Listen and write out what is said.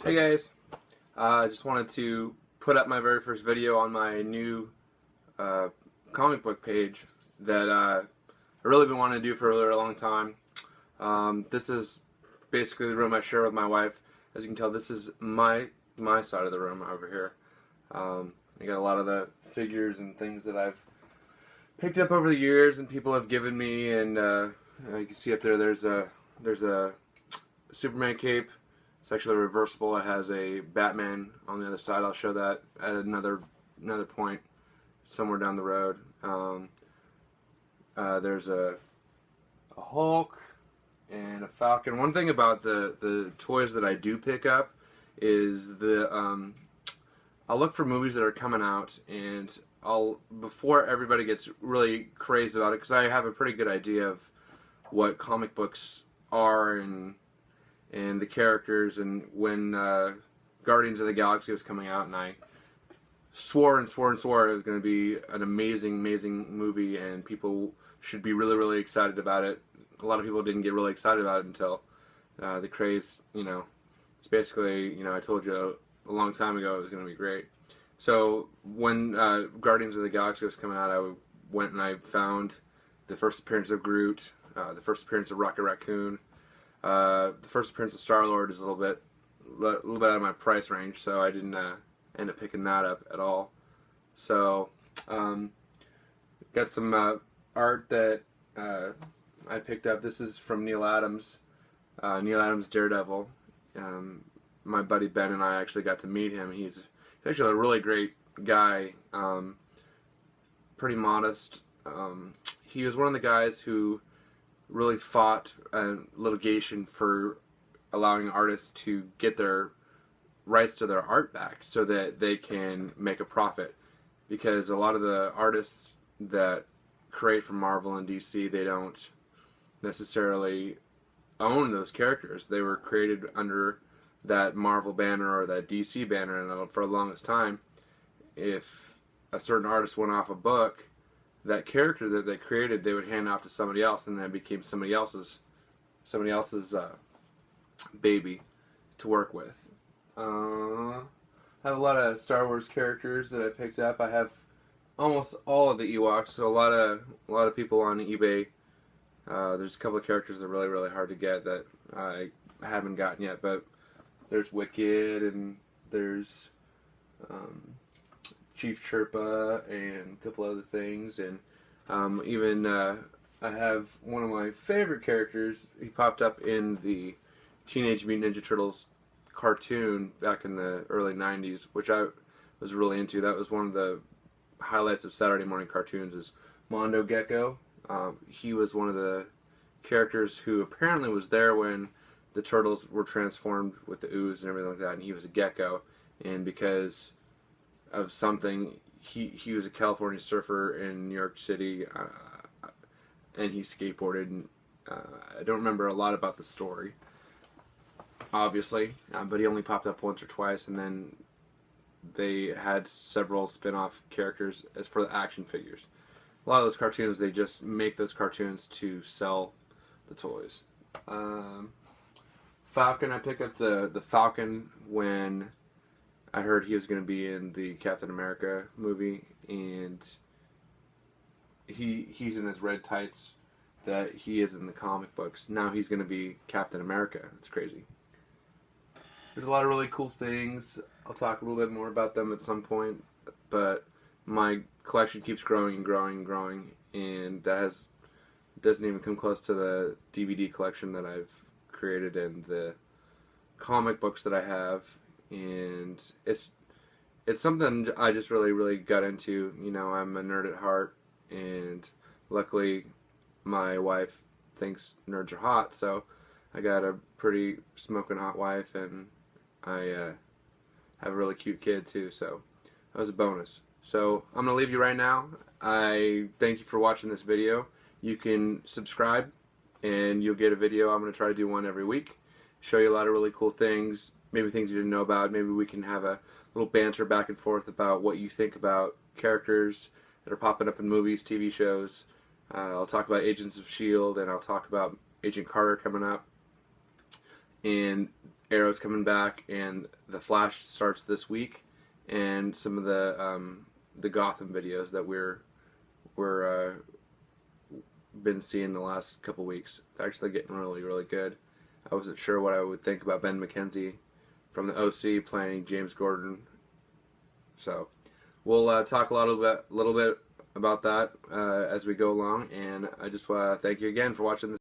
Hey guys, I just wanted to put up my very first video on my new uh, comic book page that I've really been wanting to do for a really long time. This is basically the room I share with my wife. As you can tell, this is my side of the room over here. I got a lot of the figures and things that I've picked up over the years and people have given me, and you can see up there. There's a Superman cape. It's actually reversible. It has a Batman on the other side. I'll show that at another point somewhere down the road. There's a Hulk and a Falcon. One thing about the toys that I do pick up is I'll look for movies that are coming out, and before everybody gets really crazy about it, because I have a pretty good idea of what comic books are and the characters, and when Guardians of the Galaxy was coming out, and I swore and swore and swore it was going to be an amazing movie and people should be really excited about it. A lot of people didn't get really excited about it until the craze, it's basically, I told you a long time ago it was going to be great. So when Guardians of the Galaxy was coming out, I went and I found the first appearance of Groot, the first appearance of Rocket Raccoon. The first appearance of Star-Lord is a little bit out of my price range, so I didn't end up picking that up at all. So, got some art that I picked up. This is from Neal Adams. Neal Adams Daredevil. My buddy Ben and I actually got to meet him. He's actually a really great guy. Pretty modest. He was one of the guys who really fought litigation for allowing artists to get their rights to their art back so that they can make a profit, because a lot of the artists that create for Marvel and DC, they don't necessarily own those characters. They were created under that Marvel banner or that DC banner, and for the longest time, if a certain artist went off a book, that character that they created, they would hand off to somebody else, and then it became somebody else's baby to work with. I have a lot of Star Wars characters that I picked up. I have almost all of the Ewoks. So a lot of people on eBay. There's a couple of characters that are really hard to get that I haven't gotten yet. But there's Wicked, and there's Chief Chirpa and a couple other things, and even I have one of my favorite characters. He popped up in the Teenage Mutant Ninja Turtles cartoon back in the early 90s, which I was really into. That was one of the highlights of Saturday morning cartoons, is Mondo Gecko. He was one of the characters who apparently was there when the Turtles were transformed with the ooze and everything like that, and he was a gecko, and because of something, he was a California surfer in New York City, and he skateboarded, and I don't remember a lot about the story, obviously, but he only popped up once or twice, and then they had several spin-off characters as for the action figures. A lot of those cartoons, they just make those cartoons to sell the toys. Falcon, I picked up the Falcon when I heard he was going to be in the Captain America movie, and he's in his red tights that he is in the comic books. Now he's going to be Captain America. It's crazy. There's a lot of really cool things. I'll talk a little bit more about them at some point, but my collection keeps growing and growing, and doesn't even come close to the DVD collection that I've created and the comic books that I have. And it's something I just really got into. I'm a nerd at heart, and luckily my wife thinks nerds are hot, so I got a pretty smoking hot wife, and I have a really cute kid too, so that was a bonus. So I'm going to leave you right now. I thank you for watching this video. You can subscribe and you'll get a video. I'm going to try to do one every week, show you a lot of really cool things, maybe things you didn't know about. Maybe we can have a little banter back and forth about what you think about characters that are popping up in movies, TV shows. I'll talk about Agents of S.H.I.E.L.D. and I'll talk about Agent Carter coming up. And Arrow's coming back, and The Flash starts this week, and some of the Gotham videos that we're been seeing the last couple weeks. They're actually getting really, really good. I wasn't sure what I would think about Ben McKenzie from the OC playing James Gordon. So we'll talk a little bit about that as we go along. And I just want to thank you again for watching this.